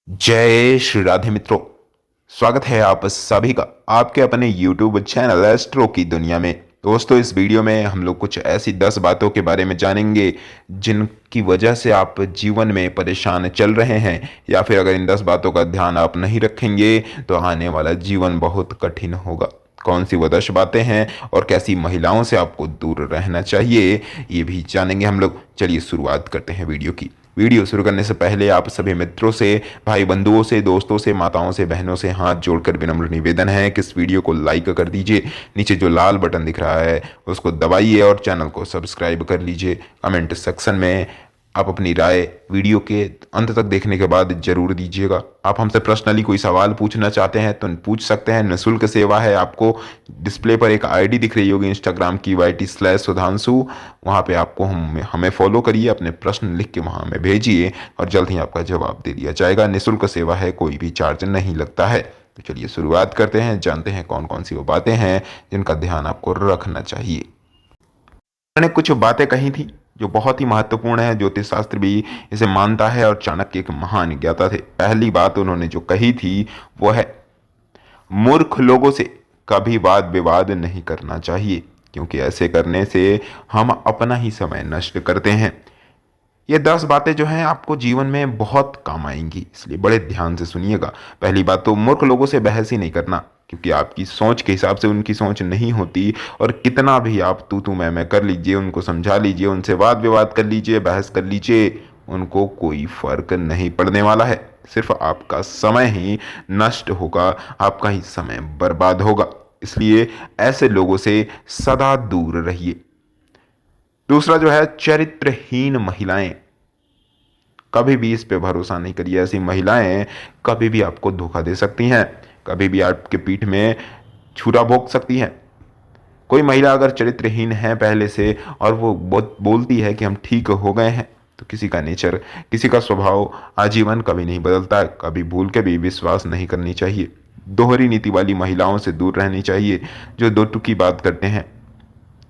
जय श्री राधे मित्रों। स्वागत है आप सभी का आपके अपने YouTube चैनल एस्ट्रो की दुनिया में। दोस्तों, इस वीडियो में हम लोग कुछ ऐसी 10 बातों के बारे में जानेंगे जिनकी वजह से आप जीवन में परेशान चल रहे हैं, या फिर अगर इन 10 बातों का ध्यान आप नहीं रखेंगे तो आने वाला जीवन बहुत कठिन होगा। कौन सी वो 10 बातें हैं और कैसी महिलाओं से आपको दूर रहना चाहिए, ये भी जानेंगे हम लोग। चलिए शुरुआत करते हैं वीडियो की। वीडियो शुरू करने से पहले आप सभी मित्रों से, भाई बंधुओं से, दोस्तों से, माताओं से, बहनों से हाथ जोड़कर विनम्र निवेदन है कि इस वीडियो को लाइक कर दीजिए। नीचे जो लाल बटन दिख रहा है उसको दबाइए और चैनल को सब्सक्राइब कर लीजिए। कमेंट सेक्शन में आप अपनी राय वीडियो के अंत तक देखने के बाद जरूर दीजिएगा। आप हमसे पर्सनली कोई सवाल पूछना चाहते हैं तो पूछ सकते हैं, निःशुल्क सेवा है। आपको डिस्प्ले पर एक आईडी दिख रही होगी इंस्टाग्राम की YT/सुधांशु, वहाँ पे आपको हमें फॉलो करिए, अपने प्रश्न लिख के वहाँ हमें भेजिए और जल्द ही आपका जवाब दे दिया जाएगा। निःशुल्क सेवा है, कोई भी चार्ज नहीं लगता है। तो चलिए शुरुआत करते हैं, जानते हैं कौन कौन सी वो बातें हैं जिनका ध्यान आपको रखना चाहिए। मैंने कुछ बातें कही थी जो बहुत ही महत्वपूर्ण है, ज्योतिष शास्त्र भी इसे मानता है और चाणक्य एक महान ज्ञाता थे। पहली बात उन्होंने जो कही थी वो है, मूर्ख लोगों से कभी वाद विवाद नहीं करना चाहिए, क्योंकि ऐसे करने से हम अपना ही समय नष्ट करते हैं। ये 10 बातें जो हैं आपको जीवन में बहुत काम आएंगी, इसलिए बड़े ध्यान से सुनिएगा। पहली बात तो मूर्ख लोगों से बहस ही नहीं करना, क्योंकि आपकी सोच के हिसाब से उनकी सोच नहीं होती। और कितना भी आप तू मैं कर लीजिए, उनको समझा लीजिए, उनसे वाद विवाद कर लीजिए, बहस कर लीजिए, उनको कोई फर्क नहीं पड़ने वाला है। सिर्फ आपका समय ही नष्ट होगा, आपका ही समय बर्बाद होगा। इसलिए ऐसे लोगों से सदा दूर रहिए। दूसरा जो है, चरित्रहीन महिलाएं, कभी भी इस पे भरोसा नहीं करिए। ऐसी महिलाएं कभी भी आपको धोखा दे सकती हैं, कभी भी आपके पीठ में छुरा भोंक सकती हैं। कोई महिला अगर चरित्रहीन है पहले से और वो बोलती है कि हम ठीक हो गए हैं, तो किसी का नेचर, किसी का स्वभाव आजीवन कभी नहीं बदलता है। कभी भूल के भी विश्वास नहीं करनी चाहिए। दोहरी नीति वाली महिलाओं से दूर रहनी चाहिए, जो दो टुकी बात करते हैं,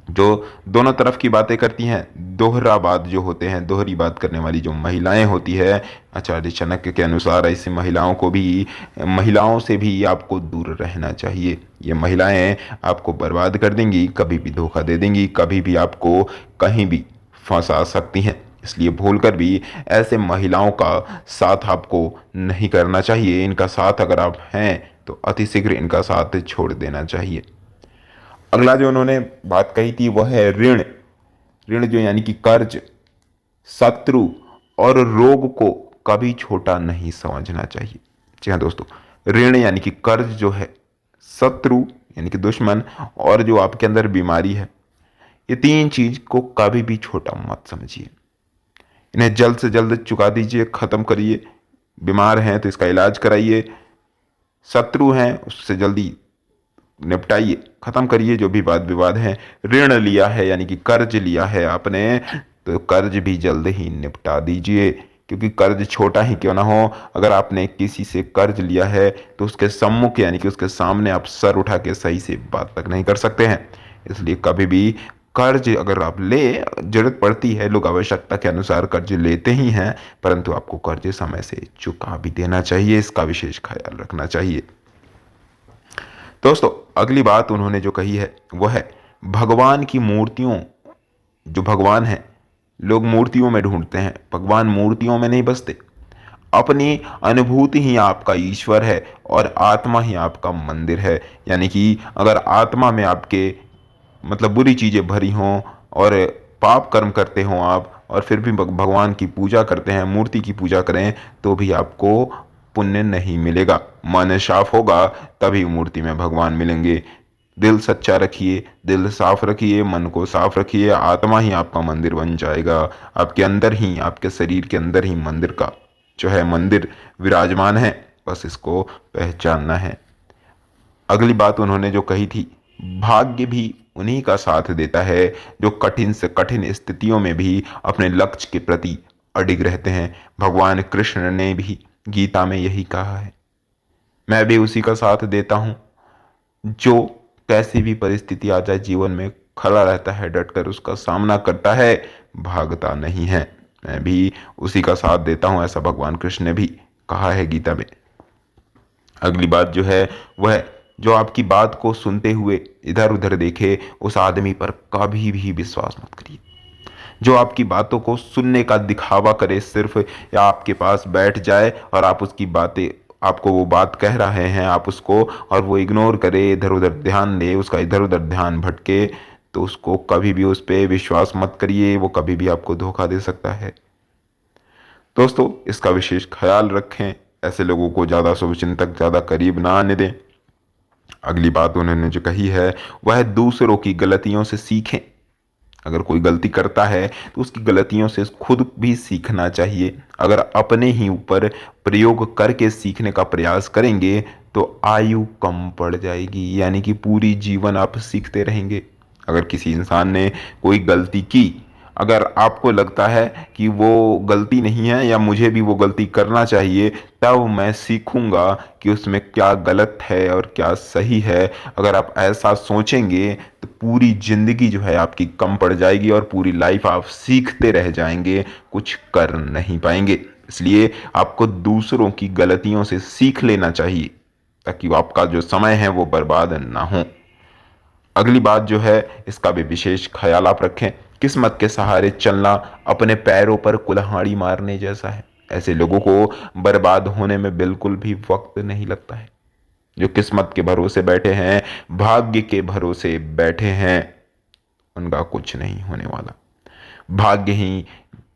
जो दोनों तरफ की बातें करती हैं। दोहरा बात जो होते हैं, दोहरी बात करने वाली जो महिलाएं होती है, आचार्य चाणक्य के अनुसार ऐसी महिलाओं से भी आपको दूर रहना चाहिए। ये महिलाएं आपको बर्बाद कर देंगी, कभी भी धोखा दे देंगी, कभी भी आपको कहीं भी फंसा सकती हैं। इसलिए भूलकर भी ऐसे महिलाओं का साथ आपको नहीं करना चाहिए। इनका साथ अगर आप हैं तो अतिशीघ्र इनका साथ छोड़ देना चाहिए। अगला जो उन्होंने बात कही थी वह है ऋण। ऋण जो यानी कि कर्ज, शत्रु और रोग को कभी छोटा नहीं समझना चाहिए। जी हाँ दोस्तों, ऋण यानी कि कर्ज जो है, शत्रु यानी कि दुश्मन, और जो आपके अंदर बीमारी है, ये तीन चीज को कभी भी छोटा मत समझिए। इन्हें जल्द से जल्द चुका दीजिए, खत्म करिए। बीमार हैं तो इसका इलाज कराइए, शत्रु हैं उससे जल्दी निपटाइए, खत्म करिए जो भी वाद विवाद है। ऋण लिया है यानी कि कर्ज लिया है आपने, तो कर्ज भी जल्द ही निपटा दीजिए, क्योंकि कर्ज छोटा ही क्यों ना हो, अगर आपने किसी से कर्ज लिया है तो उसके सम्मुख यानी कि उसके सामने आप सर उठा के सही से बात तक नहीं कर सकते हैं। इसलिए कभी भी कर्ज अगर आप ले, जरूरत पड़ती है, लोग आवश्यकता के अनुसार कर्ज लेते ही हैं, परंतु आपको कर्ज समय से चुका भी देना चाहिए, इसका विशेष ख्याल रखना चाहिए। दोस्तों, अगली बात उन्होंने जो कही है वह है, भगवान की मूर्तियों, जो भगवान है, लोग मूर्तियों में ढूंढते हैं, भगवान मूर्तियों में नहीं बसते। अपनी अनुभूति ही आपका ईश्वर है और आत्मा ही आपका मंदिर है। यानी कि अगर आत्मा में आपके मतलब बुरी चीजें भरी हों और पाप कर्म करते हों आप, और फिर भी भगवान की पूजा करते हैं, मूर्ति की पूजा करें, तो भी आपको पुण्य नहीं मिलेगा। मन साफ होगा तभी मूर्ति में भगवान मिलेंगे। दिल सच्चा रखिए, दिल साफ रखिए, मन को साफ रखिए, आत्मा ही आपका मंदिर बन जाएगा। आपके अंदर ही, आपके शरीर के अंदर ही मंदिर का जो है मंदिर विराजमान है, बस इसको पहचानना है। अगली बात उन्होंने जो कही थी, भाग्य भी उन्हीं का साथ देता है जो कठिन से कठिन स्थितियों में भी अपने लक्ष्य के प्रति अडिग रहते हैं। भगवान कृष्ण ने भी गीता में यही कहा है, मैं भी उसी का साथ देता हूं जो कैसी भी परिस्थिति आ जाए जीवन में खड़ा रहता है, डटकर उसका सामना करता है, भागता नहीं है। मैं भी उसी का साथ देता हूं, ऐसा भगवान कृष्ण ने भी कहा है गीता में। अगली बात जो है वह, जो आपकी बात को सुनते हुए इधर उधर देखे उस आदमी पर कभी भी विश्वास मत करिए। जो आपकी बातों को सुनने का दिखावा करे सिर्फ, या आपके पास बैठ जाए और आप उसकी बातें, आपको वो बात कह रहे हैं आप उसको, और वो इग्नोर करे, इधर उधर ध्यान दे, उसका इधर उधर ध्यान भटके, तो उसको कभी भी उस पर विश्वास मत करिए। वो कभी भी आपको धोखा दे सकता है। दोस्तों, इसका विशेष ख्याल रखें, ऐसे लोगों को ज़्यादा शुभचिंतक ज़्यादा करीब ना आने दें। अगली बात उन्होंने जो कही है वह, दूसरों की गलतियों से सीखें। अगर कोई गलती करता है तो उसकी गलतियों से खुद भी सीखना चाहिए। अगर अपने ही ऊपर प्रयोग करके सीखने का प्रयास करेंगे तो आयु कम पड़ जाएगी, यानी कि पूरी जीवन आप सीखते रहेंगे। अगर किसी इंसान ने कोई गलती की, अगर आपको लगता है कि वो गलती नहीं है या मुझे भी वो गलती करना चाहिए, तब मैं सीखूंगा कि उसमें क्या गलत है और क्या सही है। अगर आप ऐसा सोचेंगे तो पूरी जिंदगी जो है आपकी कम पड़ जाएगी और पूरी लाइफ आप सीखते रह जाएंगे, कुछ कर नहीं पाएंगे। इसलिए आपको दूसरों की गलतियों से सीख लेना चाहिए ताकि आपका जो समय है वो बर्बाद ना हो। अगली बात जो है इसका भी विशेष ख्याल आप रखें। किस्मत के सहारे चलना अपने पैरों पर कुल्हाड़ी मारने जैसा है। ऐसे लोगों को बर्बाद होने में बिल्कुल भी वक्त नहीं लगता है। जो किस्मत के भरोसे बैठे हैं, भाग्य के भरोसे बैठे हैं, उनका कुछ नहीं होने वाला। भाग्य ही,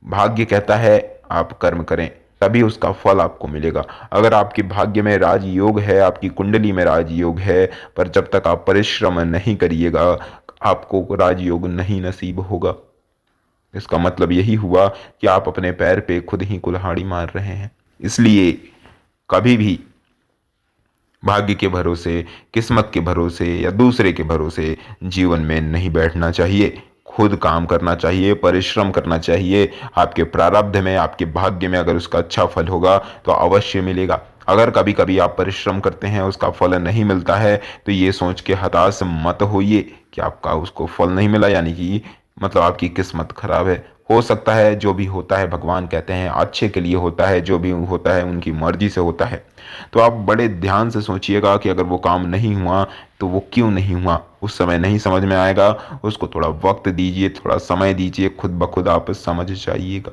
भाग्य कहता है आप कर्म करें तभी उसका फल आपको मिलेगा। अगर आपके भाग्य में राजयोग है, आपकी कुंडली में राजयोग है, पर जब तक आप परिश्रम नहीं करिएगा आपको राजयोग नहीं नसीब होगा। इसका मतलब यही हुआ कि आप अपने पैर पे खुद ही कुल्हाड़ी मार रहे हैं। इसलिए कभी भी भाग्य के भरोसे, किस्मत के भरोसे या दूसरे के भरोसे जीवन में नहीं बैठना चाहिए। खुद काम करना चाहिए, परिश्रम करना चाहिए। आपके प्रारब्ध में, आपके भाग्य में अगर उसका अच्छा फल होगा तो अवश्य मिलेगा। अगर कभी कभी आप परिश्रम करते हैं उसका फल नहीं मिलता है तो ये सोच के हताश मत होइए कि आपका उसको फल नहीं मिला, यानी कि मतलब आपकी किस्मत खराब है। हो सकता है जो भी होता है भगवान कहते हैं अच्छे के लिए होता है, जो भी होता है उनकी मर्जी से होता है। तो आप बड़े ध्यान से सोचिएगा कि अगर वो काम नहीं हुआ तो वो क्यों नहीं हुआ। उस समय नहीं समझ में आएगा, उसको थोड़ा वक्त दीजिए, थोड़ा समय दीजिए, खुद ब खुद आप समझ जाइएगा।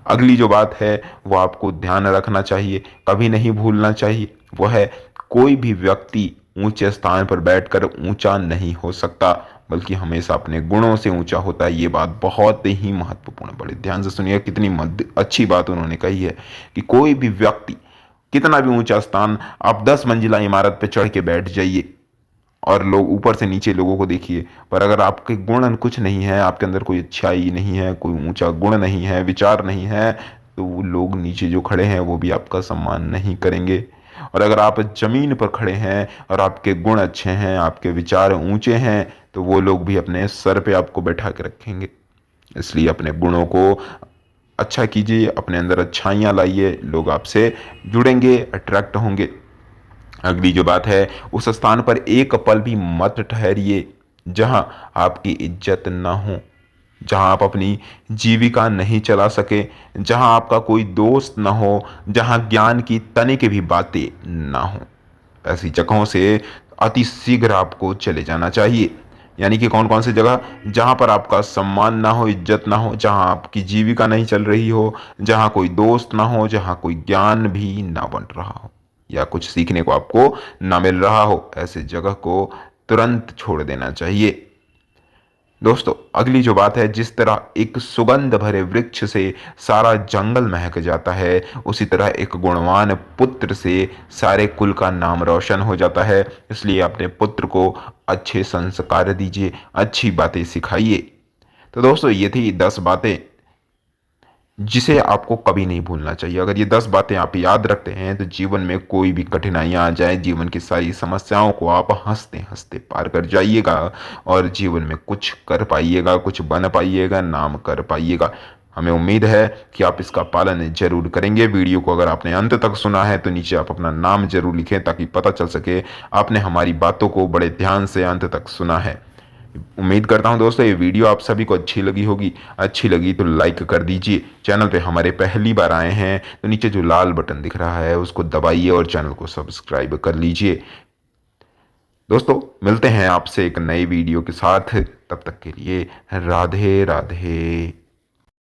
अगली जो बात है वो आपको ध्यान रखना चाहिए, कभी नहीं भूलना चाहिए, वो है कोई भी व्यक्ति ऊंचे स्थान पर बैठकर ऊंचा नहीं हो सकता, बल्कि हमेशा अपने गुणों से ऊंचा होता है। ये बात बहुत ही महत्वपूर्ण, बड़े ध्यान से सुनिए, कितनी अच्छी बात उन्होंने कही है कि कोई भी व्यक्ति कितना भी ऊंचा स्थान, आप 10 मंजिला इमारत पे चढ़ के बैठ जाइए और लोग ऊपर से नीचे लोगों को देखिए, पर अगर आपके गुण कुछ नहीं है, आपके अंदर कोई अच्छाई नहीं है, कोई ऊंचा गुण नहीं है, विचार नहीं है, तो वो लोग नीचे जो खड़े हैं वो भी आपका सम्मान नहीं करेंगे। और अगर आप जमीन पर खड़े हैं और आपके गुण अच्छे हैं, आपके विचार ऊंचे हैं, तो वो लोग भी अपने सर पे आपको बैठा के रखेंगे। इसलिए अपने गुणों को अच्छा कीजिए, अपने अंदर अच्छाइयाँ लाइए, लोग आपसे जुड़ेंगे, अट्रैक्ट होंगे। अगली जो बात है, उस स्थान पर एक पल भी मत ठहरिए जहां आपकी इज्जत ना हो, जहां आप अपनी जीविका नहीं चला सके, जहां आपका कोई दोस्त ना हो, जहां ज्ञान की तनिक भी बातें ना हो। ऐसी जगहों से अति शीघ्र आपको चले जाना चाहिए। यानी कि कौन कौन सी जगह, जहां पर आपका सम्मान ना हो, इज्जत ना हो, जहां आपकी जीविका नहीं चल रही हो, जहां कोई दोस्त ना हो, जहां कोई ज्ञान भी ना बन रहा हो या कुछ सीखने को आपको ना मिल रहा हो, ऐसे जगह को तुरंत छोड़ देना चाहिए। दोस्तों, अगली जो बात है, जिस तरह एक सुगंध भरे वृक्ष से सारा जंगल महक जाता है, उसी तरह एक गुणवान पुत्र से सारे कुल का नाम रोशन हो जाता है। इसलिए अपने पुत्र को अच्छे संस्कार दीजिए, अच्छी बातें सिखाइए। तो दोस्तों, ये थी 10 बातें जिसे आपको कभी नहीं भूलना चाहिए। अगर ये 10 बातें आप याद रखते हैं तो जीवन में कोई भी कठिनाइयां आ जाए, जीवन की सारी समस्याओं को आप हंसते हंसते पार कर जाइएगा और जीवन में कुछ कर पाइएगा, कुछ बन पाइएगा, नाम कर पाइएगा। हमें उम्मीद है कि आप इसका पालन जरूर करेंगे। वीडियो को अगर आपने अंत तक सुना है तो नीचे आप अपना नाम जरूर लिखें ताकि पता चल सके आपने हमारी बातों को बड़े ध्यान से अंत तक सुना है। उम्मीद करता हूं दोस्तों ये वीडियो आप सभी को अच्छी लगी होगी। अच्छी लगी तो लाइक कर दीजिए। चैनल पे हमारे पहली बार आए हैं तो नीचे जो लाल बटन दिख रहा है उसको दबाइए और चैनल को सब्सक्राइब कर लीजिए। दोस्तों मिलते हैं आपसे एक नई वीडियो के साथ, तब तक के लिए राधे राधे।